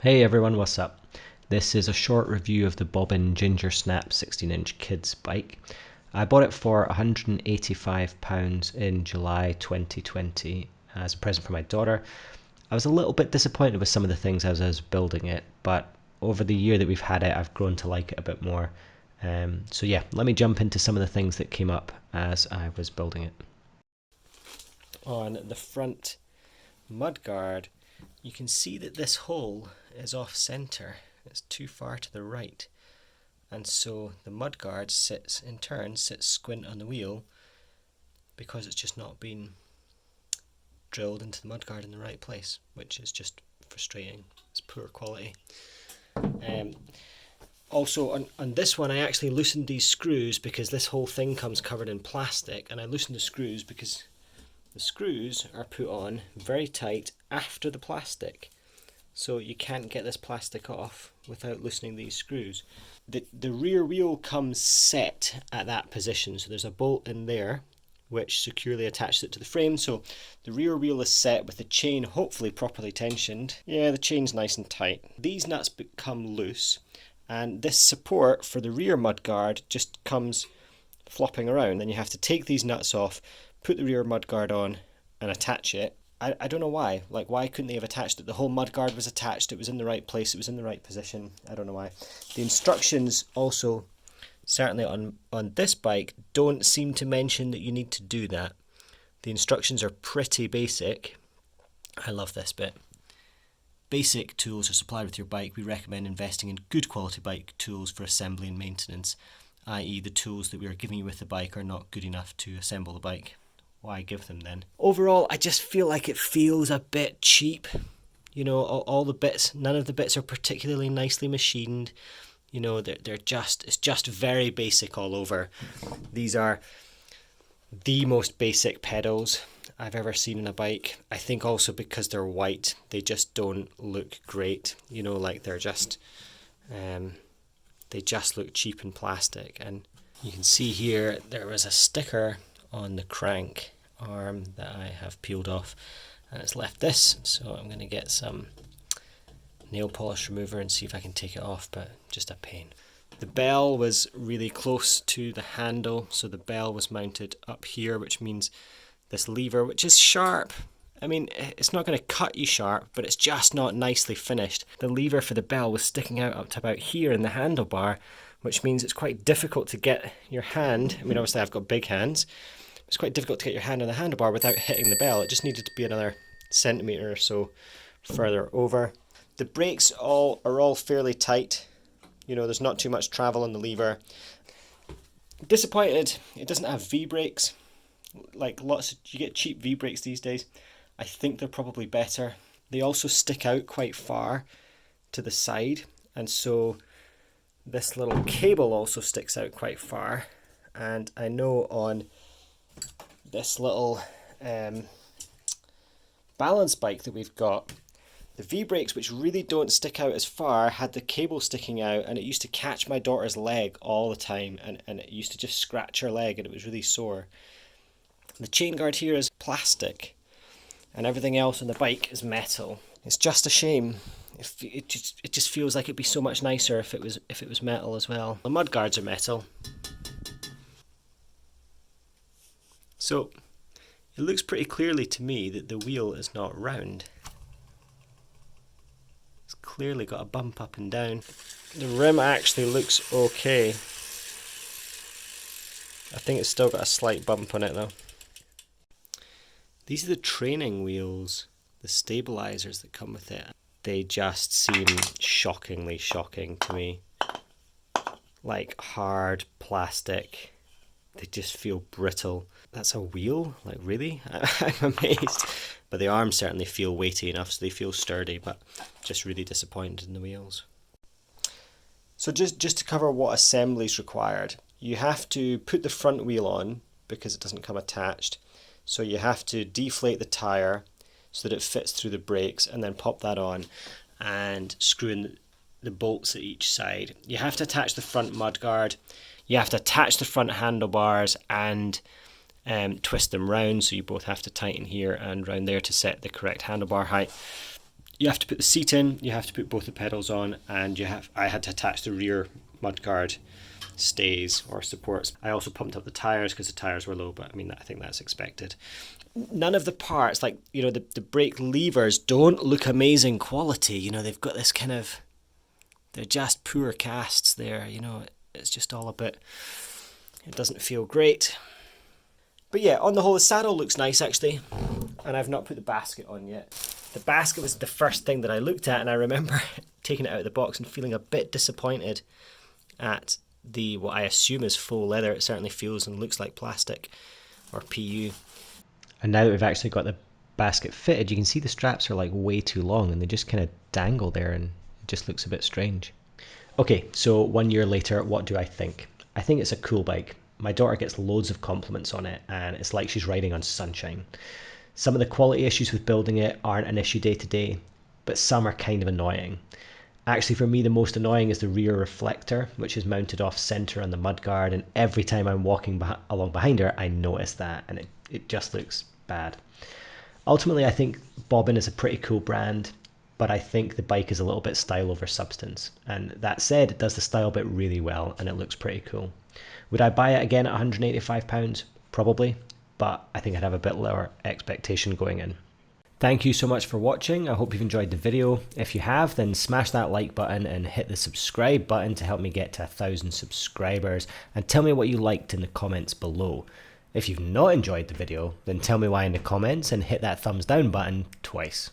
Hey everyone, what's up? This is a short review of the Bobbin Gingersnap 16-inch kids bike. I bought it for £185 in July 2020 as a present for my daughter. I was a little bit disappointed with some of the things as I was building it, but over the year that we've had it, I've grown to like it a bit more. So yeah, let me jump into some of the things that came up as I was building it. On the front mudguard, you can see that this hole is off center. It's too far to the right, and so the mudguard sits squint on the wheel because it's just not been drilled into the mudguard in the right place, which is just frustrating. It's poor quality. Also on this one, I actually loosened these screws because this whole thing comes covered in plastic, and I loosened the screws because the screws are put on very tight after the plastic, so you can't get this plastic off without loosening these screws. The rear wheel comes set at that position, so there's a bolt in there which securely attaches it to the frame, so the rear wheel is set with the chain hopefully properly tensioned. Yeah, the chain's nice and tight. These nuts become loose, and this support for the rear mudguard just comes flopping around. Then you have to take these nuts off, put the rear mudguard on and attach it. I don't know why. Like, why couldn't they have attached it? The whole mudguard was attached. It was in the right place. It was in the right position. I don't know why. The instructions also, certainly on this bike, don't seem to mention that you need to do that. The instructions are pretty basic. I love this bit. Basic tools are supplied with your bike. We recommend investing in good quality bike tools for assembly and maintenance, i.e. the tools that we are giving you with the bike are not good enough to assemble the bike. Why give them then? Overall, I just feel like it feels a bit cheap. You know, all the bits, none of the bits are particularly nicely machined. You know, it's just very basic all over. These are the most basic pedals I've ever seen in a bike. I think also because they're white, they just don't look great. You know, like they're just, they just look cheap in plastic. And you can see here there was a sticker on the crank arm that I have peeled off, and it's left this, so I'm going to get some nail polish remover and see if I can take it off, but just a pain. The bell was really close to the handle, so the bell was mounted up here, which means this lever, which is sharp, I mean, it's not going to cut you sharp, but it's just not nicely finished. The lever for the bell was sticking out up to about here in the handlebar, which means it's quite difficult to get your hand, I mean obviously I've got big hands, it's quite difficult to get your hand on the handlebar without hitting the bell. It just needed to be another centimetre or so further over. The brakes are all fairly tight, you know, there's not too much travel on the lever. Disappointed it doesn't have V-brakes, like you get cheap V-brakes these days. I think they're probably better. They also stick out quite far to the side, and so this little cable also sticks out quite far. And I know on this little balance bike that we've got, the V-brakes, which really don't stick out as far, had the cable sticking out, and it used to catch my daughter's leg all the time, and it used to just scratch her leg, and it was really sore. The chain guard here is plastic, and everything else on the bike is metal. It's just a shame. It just feels like it'd be so much nicer if it was metal as well. The mud guards are metal, so it looks pretty clearly to me that the wheel is not round. It's clearly got a bump up and down. The rim actually looks okay. I think it's still got a slight bump on it though. These are the training wheels, the stabilizers that come with it. They just seem shockingly shocking to me. Like hard plastic. They just feel brittle. That's a wheel? Like really? I'm amazed. But the arms certainly feel weighty enough, so they feel sturdy, but just really disappointed in the wheels. So just to cover what assembly is required, you have to put the front wheel on because it doesn't come attached. So you have to deflate the tyre so that it fits through the brakes, and then pop that on and screw in the bolts at each side. You have to attach the front mudguard, you have to attach the front handlebars and twist them round, so you both have to tighten here and round there to set the correct handlebar height. You have to put the seat in, you have to put both the pedals on, and I had to attach the rear mudguard stays or supports. I also pumped up the tires because the tires were low, but I mean, I think that's expected. None of the parts, like, you know, the brake levers don't look amazing quality. You know, they've got this kind of, they're just poor casts there, you know, it's just all a bit, it doesn't feel great. But yeah, on the whole, the saddle looks nice actually, and I've not put the basket on yet. The basket was the first thing that I looked at, and I remember taking it out of the box and feeling a bit disappointed at the, what I assume is faux leather. It certainly feels and looks like plastic or PU. And now that we've actually got the basket fitted, you can see the straps are like way too long and they just kind of dangle there, and it just looks a bit strange. Okay, so 1 year later, what do I think? I think it's a cool bike. My daughter gets loads of compliments on it, and it's like she's riding on sunshine. Some of the quality issues with building it aren't an issue day to day, but some are kind of annoying. Actually, for me, the most annoying is the rear reflector, which is mounted off center on the mudguard, and every time I'm walking along behind her, I notice that, and it just looks bad. Ultimately, I think Bobbin is a pretty cool brand, but I think the bike is a little bit style over substance. And that said, it does the style bit really well, and it looks pretty cool. Would I buy it again at £185? Probably, but I think I'd have a bit lower expectation going in. Thank you so much for watching. I hope you've enjoyed the video. If you have, then smash that like button and hit the subscribe button to help me get to 1,000 subscribers, and tell me what you liked in the comments below. If you've not enjoyed the video, then tell me why in the comments and hit that thumbs down button twice.